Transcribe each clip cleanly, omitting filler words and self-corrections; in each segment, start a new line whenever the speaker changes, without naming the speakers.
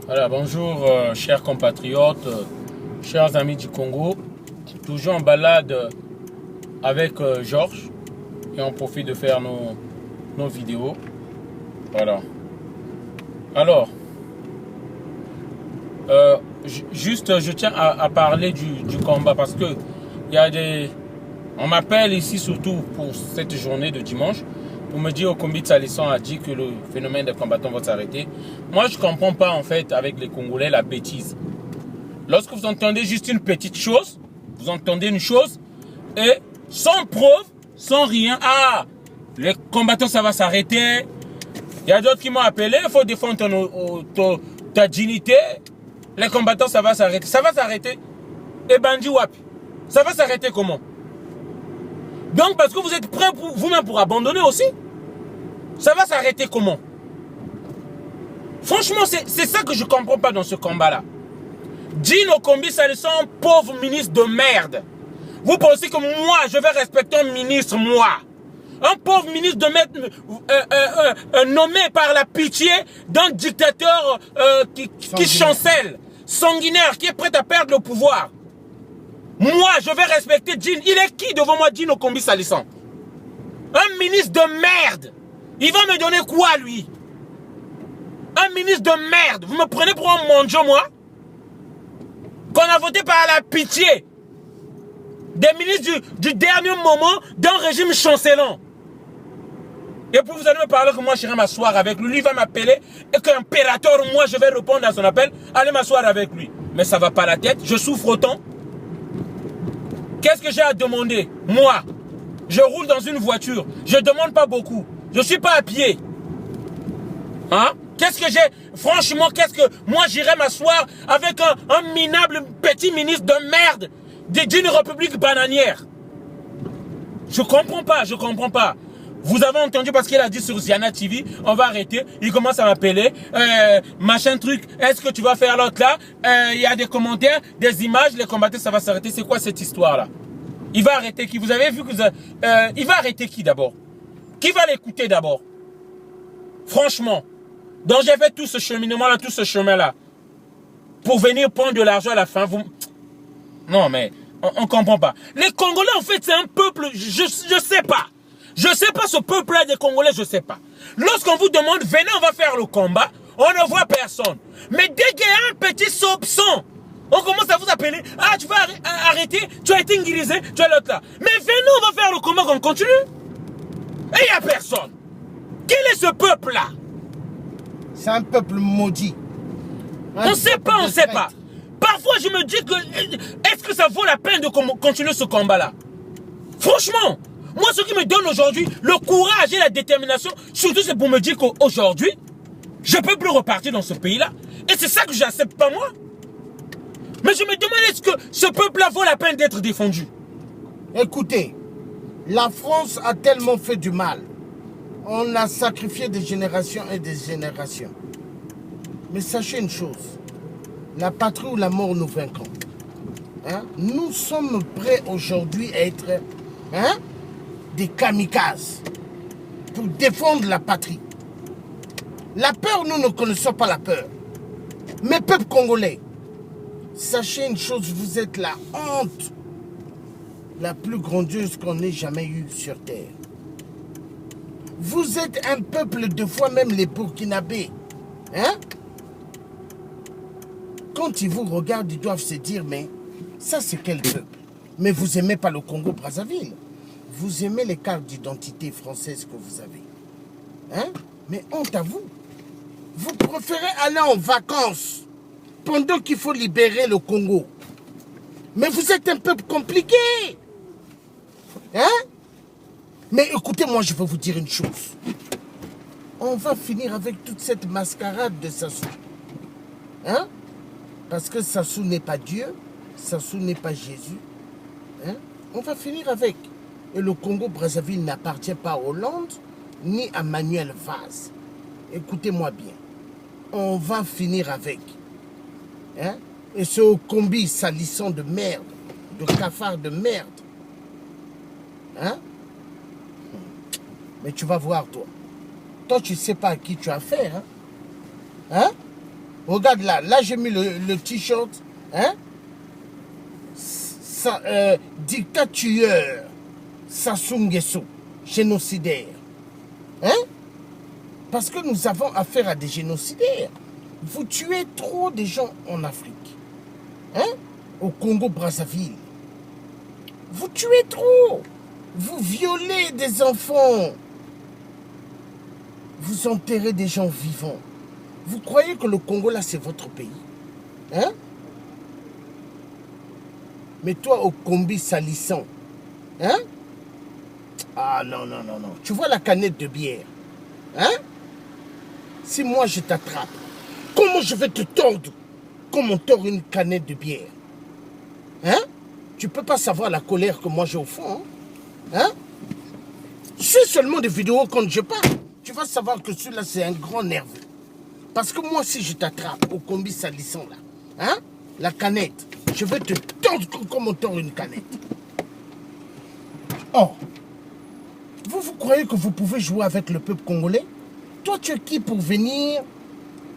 Voilà, bonjour chers compatriotes, chers amis du Congo. Toujours en balade avec Georges et on profite de faire nos vidéos. Voilà. Alors, je tiens à parler du combat parce que il y a on m'appelle ici surtout pour cette journée de dimanche pour me dire Okombi Tsalisson a dit que le phénomène des combattants va s'arrêter. Moi, je ne comprends pas en fait avec les Congolais la bêtise. Lorsque vous entendez juste une petite chose, vous entendez une chose et sans preuve, sans rien, les combattants ça va s'arrêter. Il y a d'autres qui m'ont appelé, il faut défendre ta dignité. Les combattants ça va s'arrêter. Ça va s'arrêter. Et Bandi Wapi, ça va s'arrêter comment? Donc parce que vous êtes prêts vous-même pour abandonner aussi, ça va s'arrêter comment? Franchement, c'est ça que je ne comprends pas dans ce combat-là. Jean Okombi Tsalisson, pauvre ministre de merde. Vous pensez que moi, je vais respecter un ministre, moi? Un pauvre ministre de merde nommé par la pitié d'un dictateur qui chancelle, sanguinaire, qui est prêt à perdre le pouvoir. Moi, je vais respecter Jean. Il est qui devant moi, Jean Okombi Tsalisson? Un ministre de merde. Il va me donner quoi, lui? Un ministre de merde. Vous me prenez pour un monjo, moi? Qu'on a voté par la pitié. Des ministres du dernier moment d'un régime chancelant. Et puis vous allez me parler que moi, j'irai m'asseoir avec lui. Lui va m'appeler et qu'impérateur, moi, je vais répondre à son appel. Allez m'asseoir avec lui. Mais ça va pas la tête. Je souffre autant. Qu'est-ce que j'ai à demander? Moi, je roule dans une voiture. Je ne demande pas beaucoup. Je ne suis pas à pied. Hein? Qu'est-ce que j'ai? Franchement, qu'est-ce que... Moi, j'irai m'asseoir avec un minable petit ministre de merde d'une république bananière. Je comprends pas, je comprends pas. Vous avez entendu parce qu'il a dit sur Ziana TV, on va arrêter. Il commence à m'appeler, machin truc, est-ce que tu vas faire l'autre là? Il y a des commentaires, des images, les combattants, ça va s'arrêter. C'est quoi cette histoire-là? Il va arrêter qui? Vous avez vu que il va arrêter qui d'abord? Qui va l'écouter d'abord? Franchement. Donc j'ai fait tout ce cheminement-là, tout ce chemin-là. Pour venir prendre de l'argent à la fin. Non mais, on ne comprend pas. Les Congolais en fait c'est un peuple, je sais pas. Je sais pas ce peuple-là des Congolais, je sais pas. Lorsqu'on vous demande, venez on va faire le combat, on ne voit personne. Mais dès qu'il y a un petit soupçon, on commence à vous appeler, tu vas arrêter, tu as été guérisé, tu as l'autre là. Mais venez on va faire le combat, qu'on continue. Et il n'y a personne. Quel est ce peuple-là?
C'est un peuple maudit.
On ne sait pas, on ne sait pas. Parfois, je me dis que est-ce que ça vaut la peine de continuer ce combat-là? Franchement, moi, ce qui me donne aujourd'hui le courage et la détermination, surtout c'est pour me dire qu'aujourd'hui, je ne peux plus repartir dans ce pays-là. Et c'est ça que je n'accepte pas moi. Mais je me demande est-ce que ce peuple-là vaut la peine d'être défendu?
Écoutez, la France a tellement fait du mal. On a sacrifié des générations et des générations. Mais sachez une chose, la patrie ou la mort nous vaincront. Hein? Nous sommes prêts aujourd'hui à être des kamikazes pour défendre la patrie. La peur, nous ne connaissons pas la peur. Mais peuple congolais, sachez une chose, vous êtes la honte la plus grandiose qu'on ait jamais eue sur terre. Vous êtes un peuple, de fois même les Burkinabés. Hein? Quand ils vous regardent, ils doivent se dire, mais ça c'est quel peuple? Mais vous n'aimez pas le Congo-Brazzaville. Vous aimez les cartes d'identité françaises que vous avez. Hein? Mais honte à vous. Vous préférez aller en vacances pendant qu'il faut libérer le Congo. Mais vous êtes un peuple compliqué. Hein? Mais écoutez, moi je vais vous dire une chose. On va finir avec toute cette mascarade de Sassou. Hein? Parce que Sassou n'est pas Dieu, Sassou n'est pas Jésus. Hein? On va finir avec. Et le Congo-Brazzaville n'appartient pas à Hollande, ni à Manuel Vaz. Écoutez-moi bien. On va finir avec. Hein? Et ce Okombi Tsalisson de merde, de cafard de merde. Hein? Mais tu vas voir, toi. Toi, tu ne sais pas à qui tu as affaire. Hein? Hein? Regarde là, là j'ai mis le t-shirt, hein? Dictateur, Sassou Nguesso, génocidaire. Hein? Parce que nous avons affaire à des génocidaires. Vous tuez trop de gens en Afrique. Hein? Au Congo-Brazzaville. Vous tuez trop. Vous violez des enfants. Vous enterrez des gens vivants. Vous croyez que le Congo, là, c'est votre pays? Hein? Mais toi, au combi salissant, hein? Ah non, non, non, non. Tu vois la canette de bière? Hein? Si moi, je t'attrape, comment je vais te tordre comme on tord une canette de bière? Hein? Tu peux pas savoir la colère que moi j'ai au fond. Hein? C'est seulement des vidéos quand je parle. Tu vas savoir que celui-là, c'est un grand nerveux. Parce que moi, si je t'attrape au combi salissant, là, hein? La canette, je vais te tordre comme on tord une canette. Oh! Vous croyez que vous pouvez jouer avec le peuple congolais? Toi, tu es qui pour venir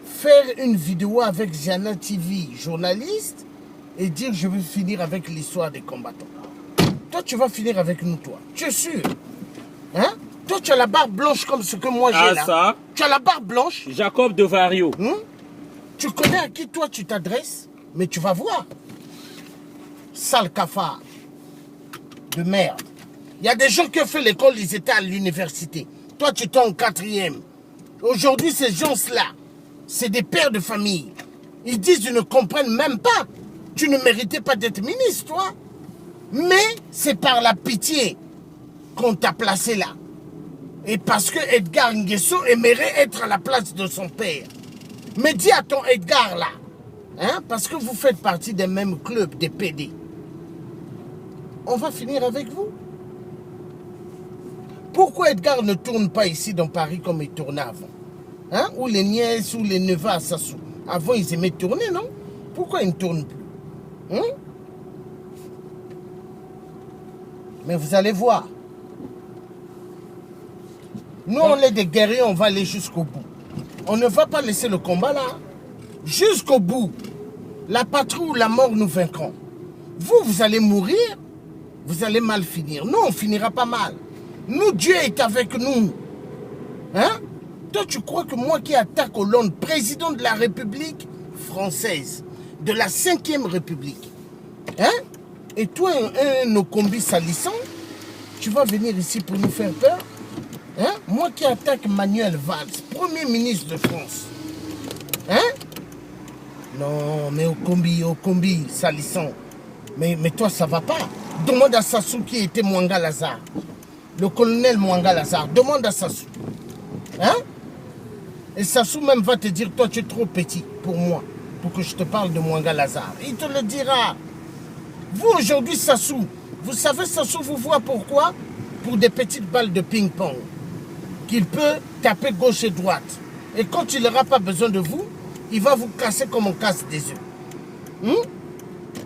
faire une vidéo avec Ziana TV, journaliste, et dire je vais finir avec l'histoire des combattants? Toi, tu vas finir avec nous, toi. Tu es sûr? Hein? Toi, tu as la barbe blanche comme ce que moi j'ai là.
Ça,
tu as la barbe blanche.
Jacob de Vario.
Tu connais à qui toi tu t'adresses? Mais tu vas voir. Sale cafard. De merde. Il y a des gens qui ont fait l'école, ils étaient à l'université. Toi, tu es en 4e. Aujourd'hui, ces gens-là, c'est des pères de famille. Ils disent, ils ne comprennent même pas. Tu ne méritais pas d'être ministre, toi. Mais c'est par la pitié qu'on t'a placé là. Et parce que Edgar Nguesso aimerait être à la place de son père. Mais dis à ton Edgar là, hein, parce que vous faites partie des mêmes clubs, des PD. On va finir avec vous. Pourquoi Edgar ne tourne pas ici dans Paris comme il tournait avant? Hein? Ou les nièces ou les neveux à Sassou. Avant, ils aimaient tourner, non? Pourquoi ils ne tournent plus? Hein? Mais vous allez voir. Nous, on est des guerriers, on va aller jusqu'au bout. On ne va pas laisser le combat là. Jusqu'au bout. La patrie ou la mort nous vaincront. Vous, vous allez mourir. Vous allez mal finir. Nous, on finira pas mal. Nous, Dieu est avec nous. Hein? Toi, tu crois que moi qui attaque Hollande, président de la République française, de la 5e République, hein? Et toi, un Okombi salissant, tu vas venir ici pour nous faire peur? Hein? Moi qui attaque Manuel Valls, Premier ministre de France. Hein? Non, mais Okombi salissant. Mais toi, ça va pas. Demande à Sassou qui était Mwanga Lazare. Le colonel Mwanga Lazare. Demande à Sassou. Hein? Et Sassou même va te dire, toi tu es trop petit pour moi, pour que je te parle de Mwanga Lazare. Il te le dira. Vous aujourd'hui Sassou, vous savez Sassou vous voit pourquoi? Pour des petites balles de ping-pong. Qu'il peut taper gauche et droite. Et quand il n'aura pas besoin de vous, il va vous casser comme on casse des œufs.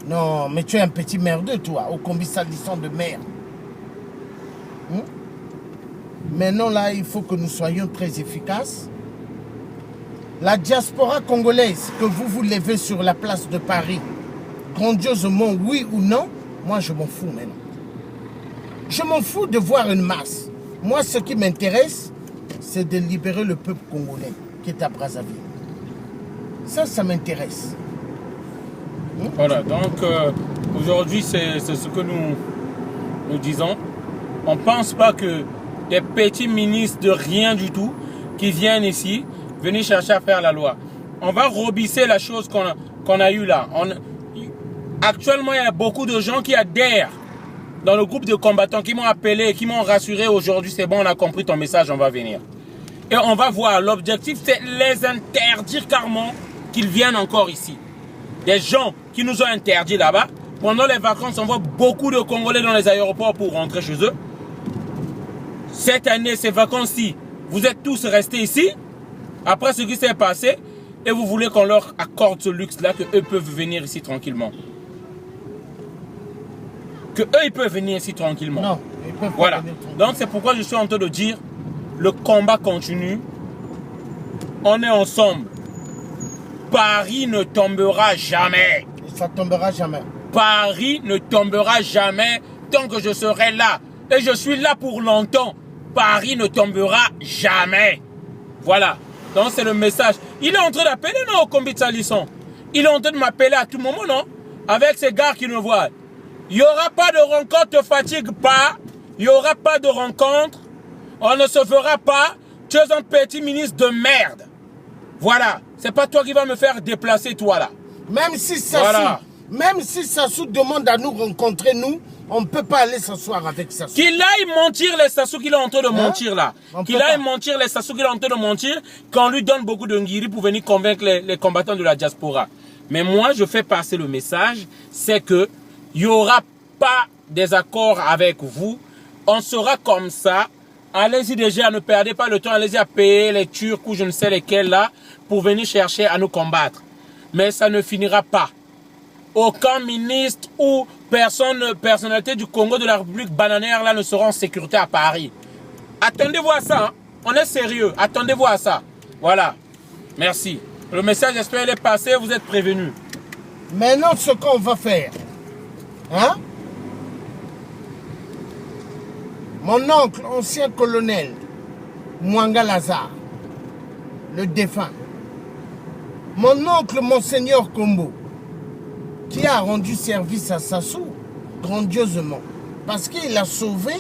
Non, mais tu es un petit merdeux toi, au combi salissant de merde. Maintenant là, il faut que nous soyons très efficaces. La diaspora congolaise que vous vous levez sur la place de Paris, grandiosement, oui ou non, moi je m'en fous maintenant. Je m'en fous de voir une masse. Moi, ce qui m'intéresse, c'est de libérer le peuple congolais qui est à Brazzaville. Ça m'intéresse.
Voilà, donc aujourd'hui, c'est ce que nous disons. On ne pense pas que des petits ministres de rien du tout qui viennent ici, venir chercher à faire la loi. On va robisser la chose qu'on a eue là. Actuellement, il y a beaucoup de gens qui adhèrent dans le groupe de combattants qui m'ont appelé, qui m'ont rassuré aujourd'hui. C'est bon, on a compris ton message, on va venir. Et on va voir, l'objectif c'est les interdire carrément qu'ils viennent encore ici. Des gens qui nous ont interdits là-bas. Pendant les vacances, on voit beaucoup de Congolais dans les aéroports pour rentrer chez eux. Cette année, ces vacances-ci, vous êtes tous restés ici. Après ce qui s'est passé, et vous voulez qu'on leur accorde ce luxe-là, qu'eux peuvent venir ici tranquillement. Qu'eux, ils peuvent venir ici tranquillement.
Non, ils peuvent pas
voilà.
venir tranquillement.
Donc c'est pourquoi je suis en train de dire, le combat continue. On est ensemble. Paris ne tombera jamais.
Et ça tombera jamais.
Paris ne tombera jamais tant que je serai là. Et je suis là pour longtemps. Paris ne tombera jamais. Voilà. Donc c'est le message. Il est en train d'appeler, non, au combi de Salisson. Il est en train de m'appeler à tout moment, non? Avec ces gars qui nous voient. Il n'y aura pas de rencontre, ne te fatigue pas. Il n'y aura pas de rencontre. On ne se fera pas. Tu es un petit ministre de merde. Voilà. C'est pas toi qui vas me faire déplacer, toi là.
Même si Sassou demande à nous rencontrer, nous, on ne peut pas aller s'asseoir avec Sassou.
Qu'il aille mentir les Sassou qu'il est en train de mentir là. Qu'il aille mentir les Sassou qu'il est en train de mentir, qu'on lui donne beaucoup de ngiri pour venir convaincre les combattants de la diaspora. Mais moi, je fais passer le message, c'est que il n'y aura pas des accords avec vous. On sera comme ça. Allez-y déjà, ne perdez pas le temps. Allez-y à payer les Turcs ou je ne sais lesquels là pour venir chercher à nous combattre. Mais ça ne finira pas. Aucun ministre ou personnalité du Congo de la République bananière là ne sera en sécurité à Paris. Attendez-vous à ça. Hein. On est sérieux. Attendez-vous à ça. Voilà. Merci. Le message, j'espère, il est passé. Vous êtes prévenus.
Maintenant, ce qu'on va faire, hein? Mon oncle, ancien colonel, Mwanga Lazare, le défunt. Mon oncle, Monseigneur Kombo, qui a rendu service à Sassou grandiosement. Parce qu'il a sauvé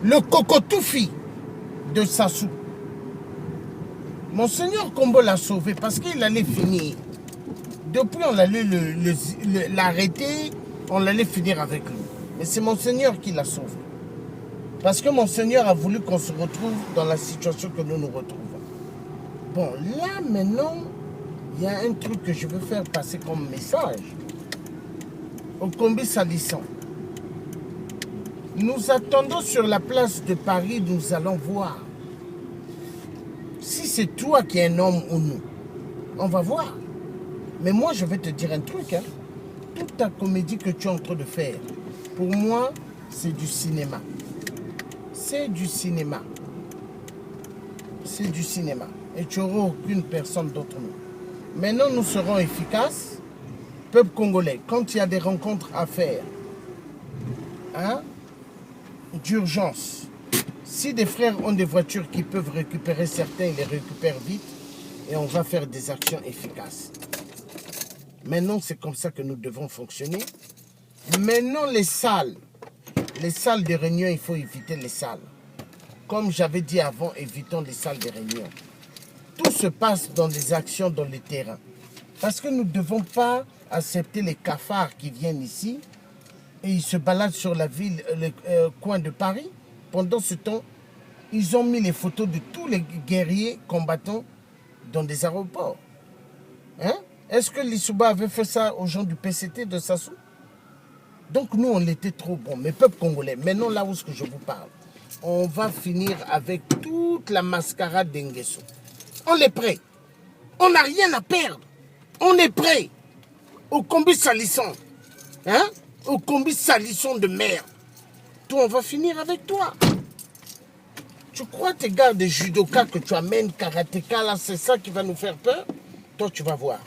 le cocotoufi de Sassou. Monseigneur Kombo l'a sauvé parce qu'il allait finir. Depuis, on allait l'arrêter, on allait finir avec lui. Mais c'est Monseigneur qui l'a sauvé. Parce que Monseigneur a voulu qu'on se retrouve dans la situation que nous nous retrouvons. Bon, là, maintenant, il y a un truc que je veux faire passer comme message. Au combi Salisson. Nous attendons sur la place de Paris, nous allons voir. Si c'est toi qui es un homme ou nous, on va voir. Mais moi, je vais te dire un truc. Hein. Toute ta comédie que tu es en train de faire, pour moi, c'est du cinéma. C'est du cinéma. C'est du cinéma. Et tu n'auras aucune personne d'autre nous. Maintenant, nous serons efficaces. Peuple congolais, quand il y a des rencontres à faire, hein, d'urgence, si des frères ont des voitures qui peuvent récupérer certains, ils les récupèrent vite et on va faire des actions efficaces. Maintenant, c'est comme ça que nous devons fonctionner. Maintenant, les salles de réunion, il faut éviter les salles. Comme j'avais dit avant, évitons les salles de réunion. Tout se passe dans les actions, dans les terrains. Parce que nous ne devons pas accepter les cafards qui viennent ici et ils se baladent sur la ville, le coin de Paris. Pendant ce temps, ils ont mis les photos de tous les guerriers combattants dans des aéroports. Hein? Est-ce que Lissouba avait fait ça aux gens du PCT de Sassou? Donc nous, on était trop bons. Mais peuple congolais, maintenant là où je vous parle, on va finir avec toute la mascarade d'Nguesso. On est prêt. On n'a rien à perdre. On est prêt. Au combi Salisson. Hein? Au combi Salisson de merde. Toi, on va finir avec toi. Tu crois tes gars de judoka que tu amènes, karatéka, là, c'est ça qui va nous faire peur? Toi, tu vas voir.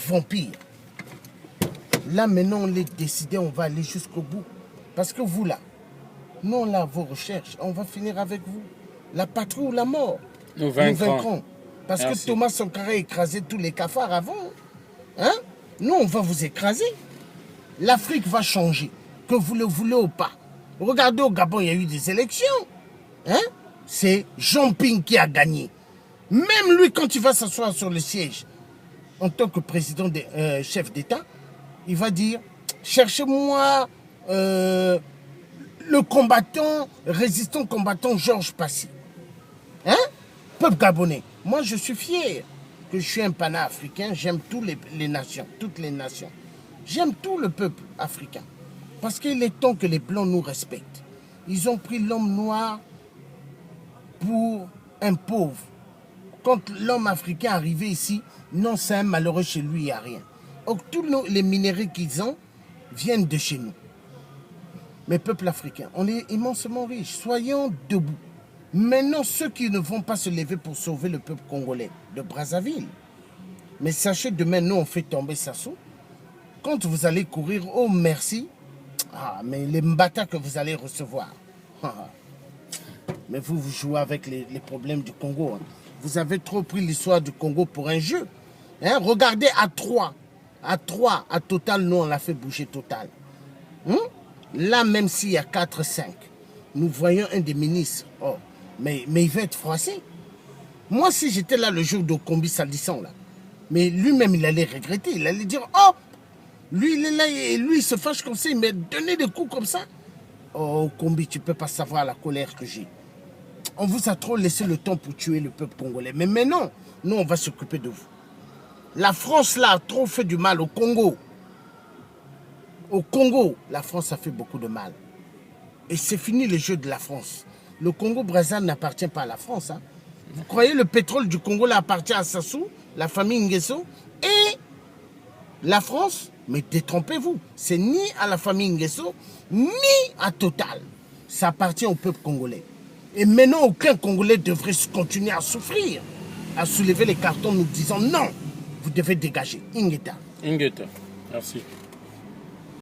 Vampire. Là, maintenant, on est décidé, on va aller jusqu'au bout. Parce que vous, là, nous, on a vos recherches. On va finir avec vous. La patrie ou la mort.
Nous vaincrons.
Parce
Merci.
que Thomas Sankara a écrasé tous les cafards avant. Hein? Nous, on va vous écraser. L'Afrique va changer. Que vous le voulez ou pas. Regardez au Gabon, il y a eu des élections. Hein? C'est Jean Ping qui a gagné. Même lui, quand il va s'asseoir sur le siège, en tant que président, chef d'État, il va dire, cherchez-moi le combattant, résistant combattant Georges Passy. Hein? Peuple gabonais. Moi, je suis fier que je suis un panafricain. J'aime toutes les nations. J'aime tout le peuple africain. Parce qu'il est temps que les Blancs nous respectent. Ils ont pris l'homme noir pour un pauvre. Quand l'homme africain est arrivé ici, non, c'est un malheureux chez lui, il n'y a rien. Donc, tous les minéraux qu'ils ont viennent de chez nous. Mais peuple africain, on est immensément riches. Soyons debout. Maintenant, ceux qui ne vont pas se lever pour sauver le peuple congolais de Brazzaville, Mais sachez, demain, nous, on fait tomber Sassou. Quand vous allez courir, oh merci, mais les mbata que vous allez recevoir. Mais vous jouez avec les problèmes du Congo. Hein. Vous avez trop pris l'histoire du Congo pour un jeu. Hein? Regardez à 3. À Total, nous, on l'a fait bouger Total. Là, même s'il y a 4-5, nous voyons un des ministres. Oh, mais il va être froissé. Moi, si j'étais là le jour de Combi Saldisson, là, mais lui-même, il allait regretter. Il allait dire, oh, lui, il est là et lui, il se fâche comme ça. Il m'a donné des coups comme ça. Oh, Combi, tu ne peux pas savoir la colère que j'ai. On vous a trop laissé le temps pour tuer le peuple congolais. Mais maintenant, nous, on va s'occuper de vous. La France, là, a trop fait du mal au Congo. Au Congo, la France a fait beaucoup de mal. Et c'est fini le jeu de la France. Le Congo-Brazzaville n'appartient pas à la France. Hein. Vous croyez le pétrole du Congo là, appartient à Sassou, la famille Nguesso et la France? Mais détrompez-vous. C'est ni à la famille Nguesso, ni à Total. Ça appartient au peuple congolais. Et maintenant, aucun Congolais devrait continuer à souffrir, à soulever les cartons nous disant non, vous devez dégager. Ingeta.
Ingeta, merci.